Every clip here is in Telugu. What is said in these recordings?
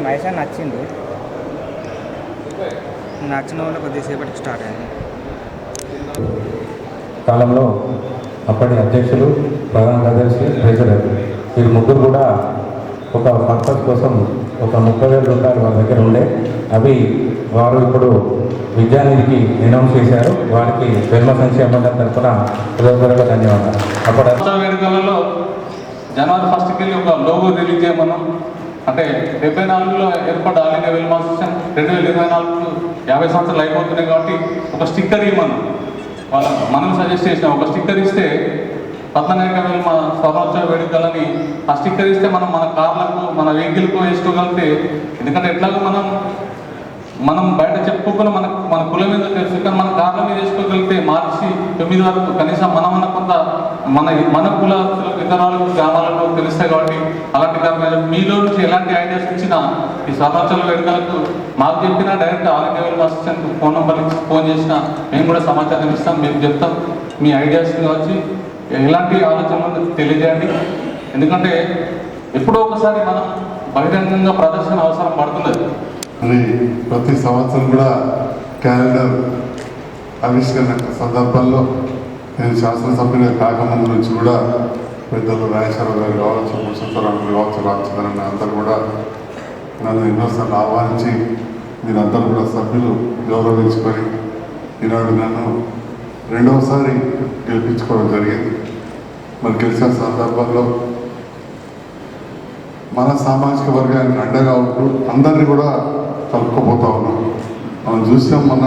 మహేష్ నచ్చింది, నచ్చిన వాళ్ళు కొద్దిసేపటికి స్టార్ట్ అయింది. కాలంలో అప్పటి అధ్యక్షులు, ప్రధాన కార్యదర్శి, ట్రెజరర్ వీరు ముగ్గురు కూడా ఒక పర్పస్ కోసం ఒక 30,000 రూపాయలు వాళ్ళ దగ్గర ఉండే అవి వారు ఇప్పుడు విద్యానిధికి అనౌన్స్ చేశారు. వారికి ధర్మ సంక్షేమ మండలి తరఫున హృదయపూర్వక ధన్యవాదాలు. అప్పుడు వేడుకలలో జనవరి 1st వెళ్ళి ఒక లోగో రిలీజ్ చేయమన్నాం. అంటే 74లో ఏర్పడ్డ ఆల్ ఇండియా వెల్మ అసోసియేషన్ 2024 50 సంవత్సరాలు అయిపోతున్నాయి కాబట్టి ఒక స్టిక్కర్ ఇవ్వమన్నాం. మనం సజెస్ట్ చేసినాం, ఒక స్టిక్కర్ ఇస్తే 14 వెల్మ స్వర్ణోత్సవ వేడుకలని ఆ స్టిక్కర్ ఇస్తే మనం మన కార్లకు మన వెహికల్కు వేసుకోగలిగితే, ఎందుకంటే ఎట్లాగో మనం బయట చెప్పుకోకుండా మన కులం మీద తెలుసు, కానీ మన కార్ల మీద వేసుకోగలిగితే మార్చి 9 వరకు కనీసం మనమన్న కొంత మన కులస్తులకు ఇతరులకు గ్రామాలలో తెలుస్తాయి. కాబట్టి అలాంటి కార్యక్రమాలు మీలో నుంచి ఎలాంటి ఐడియాస్ ఇచ్చినా ఈ స్వర్ణోత్సవ వేడుకలకు మాకు చెప్పినా direct all India Velma assistant phone number phone చేసినా మేము కూడా సమాచారం ఇస్తాం, మేము చెప్తాం. మీ ఐడియాస్ వచ్చి ఎలాంటి ఆలోచనలు తెలియజేయండి. ఎందుకంటే ఎప్పుడో ఒకసారి మనం బహిరంగంగా ప్రదర్శన అవసరం పడుతున్నది. మరి ప్రతి సంవత్సరం కూడా క్యాలెండర్ ఆవిష్కరణ సందర్భంలో నేను శాసనసభ్యులుగా కాకముందు నుంచి కూడా పెద్దలు రాజేశ్వరరావు గారు కావచ్చు, భూషణరావు గారు కావచ్చు, రామచంద్రన్ అందరూ కూడా నన్ను ఎన్నోసార్లు ఆహ్వానించి మీరందరూ కూడా సభ్యులు గౌరవించుకొని ఈనాడు నన్ను 2వసారి గెలిపించుకోవడం జరిగింది. మరి గెలిచిన సందర్భంలో మన సామాజిక వర్గానికి అండగా ఉంటూ అందరినీ కూడా కలుపుకోపోతా ఉన్నాం. మనం చూసాం, మన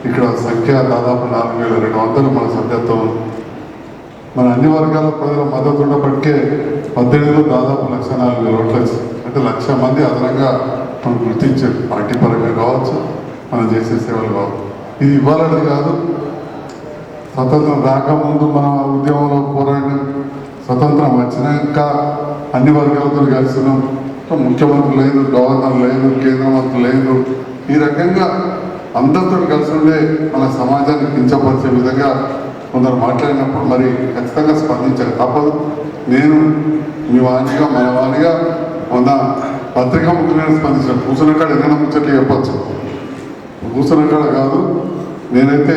ఇక్కడ సంఖ్య దాదాపు 4,200 మన సభ్యత్వం. మన అన్ని వర్గాల ప్రజల మద్దతు ఉన్నప్పటికే 18లో దాదాపు 1,04,000 ఓట్లు వచ్చింది. అంటే 1,00,000 మంది అదనంగా మనం గుర్తించారు. పార్టీ పరంగా కావచ్చు, మనం చేసే సేవలు కావచ్చు. ఇది ఇవ్వాలని కాదు, స్వతంత్రం రాకముందు మన ఉద్యమంలో పోరాడిన, స్వతంత్రం వచ్చినాక అన్ని వర్గాలతో కలిసినాం. ముఖ్యమంత్రి లేదు, గవర్నర్ లేదు, కేంద్ర మంత్రి లేదు. ఈ రకంగా అందరితో కలిసి ఉండే మన సమాజాన్ని కించపరిచే విధంగా కొందరు మాట్లాడినప్పుడు మరి ఖచ్చితంగా స్పందించాలి, తప్పదు. నేను మీ వాణిగా మన వాణిగా మొన్న పత్రికా ముఖ్యమైన స్పందించాను. కూర్చున్న కాడ ఏదైనా ముచ్చట్లు చెప్పచ్చు, కూర్చున్న కాడ కాదు. నేనైతే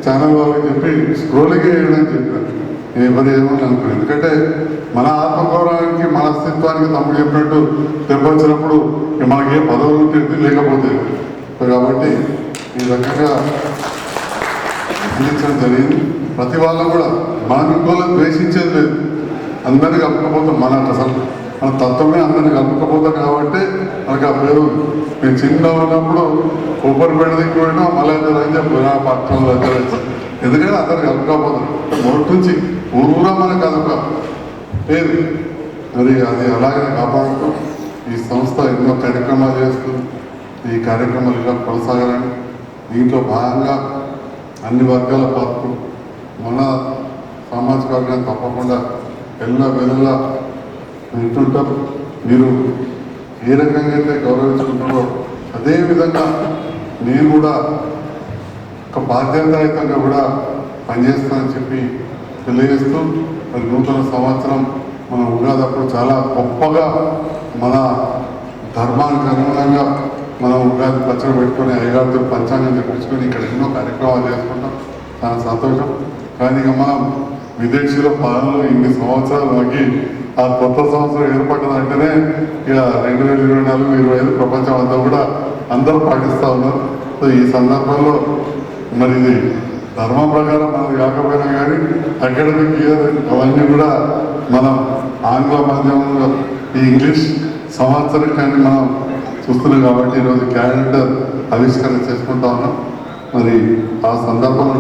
ఛానల్ వాళ్ళకి చెప్పి స్క్రోలింగ్ చేయడానికి చెప్పాను, ఎవరు ఏమని అనుకున్నాను. ఎందుకంటే మన ఆత్మగౌరవానికి, మన అస్తిత్వానికి తమ్ముడు చెప్పినట్టు తెప్పొచ్చినప్పుడు మనకి ఏ పదవులు ఉంటుంది లేకపోతే. కాబట్టి ఈ రకంగా అందించడం జరిగింది. ప్రతి వాళ్ళకు కూడా మనం ఇంకోళ్ళని ద్వేషించేది లేదు, అందరినీ కలుపుకపోతాం. మన తత్వమే అందరినీ కలుపుకపోతాం కాబట్టి మనకు ఆ పేరు. నేను చిన్న ఉన్నప్పుడు కొబ్బరిపేట దిక్కుపోయినా మళ్ళీ అని చెప్పి పట్టణంలో ఎందుకంటే అందరినీ కలుపుకపోతాం. మొదటి నుంచి ఊరుగా మనకు అదొక పేరు. మరి అది అలాగే కాపాడుతూ ఈ సంస్థ ఎన్నో కార్యక్రమాలు చేస్తుంది. ఈ కార్యక్రమాలు ఇలా కొనసాగాలని, దీంట్లో భాగంగా అన్ని వర్గాల పాత్ర మన సామాజిక వర్గాన్ని తప్పకుండా వెళ్ళ వింటుంటాం. మీరు ఏ రకంగా అయితే గౌరవించుకుంటారో అదేవిధంగా నేను కూడా ఒక బాధ్యతాయుతంగా కూడా పనిచేస్తానని చెప్పి తెలియజేస్తూ, మరి నూతన సంవత్సరం మన ఉగాది అప్పుడు చాలా గొప్పగా మన ధర్మానికి అనుగుణంగా మనం ఉగాది పచ్చడి పెట్టుకొని అయ్యగారితో పంచాంగం చెప్పించుకొని ఇక్కడ ఎన్నో కార్యక్రమాలు చేసుకుంటాం. చాలా సంతోషం. కానీ ఇక మనం విదేశీయుల పాలనలో ఇన్ని సంవత్సరాలు ఆగి ఆ కొత్త సంవత్సరం ఏర్పడ్డదంటేనే ఇక 2024-25 ప్రపంచం అంతా కూడా అందరూ పాటిస్తూ ఉన్నారు. సో ఈ సందర్భంలో మరి ఇది ధర్మం ప్రకారం మనది కాకపోయినా కానీ అకాడమిక్ ఇయర్ అవన్నీ కూడా మనం ఆంగ్ల మాధ్యమంలో ఈ ఇంగ్లీష్ సంవత్సరాన్ని మనం చూస్తున్నాం. కాబట్టి ఈరోజు క్యాలెండర్ ఆవిష్కరణ చేసుకుంటా ఉన్నాం. మరి ఆ సందర్భంలో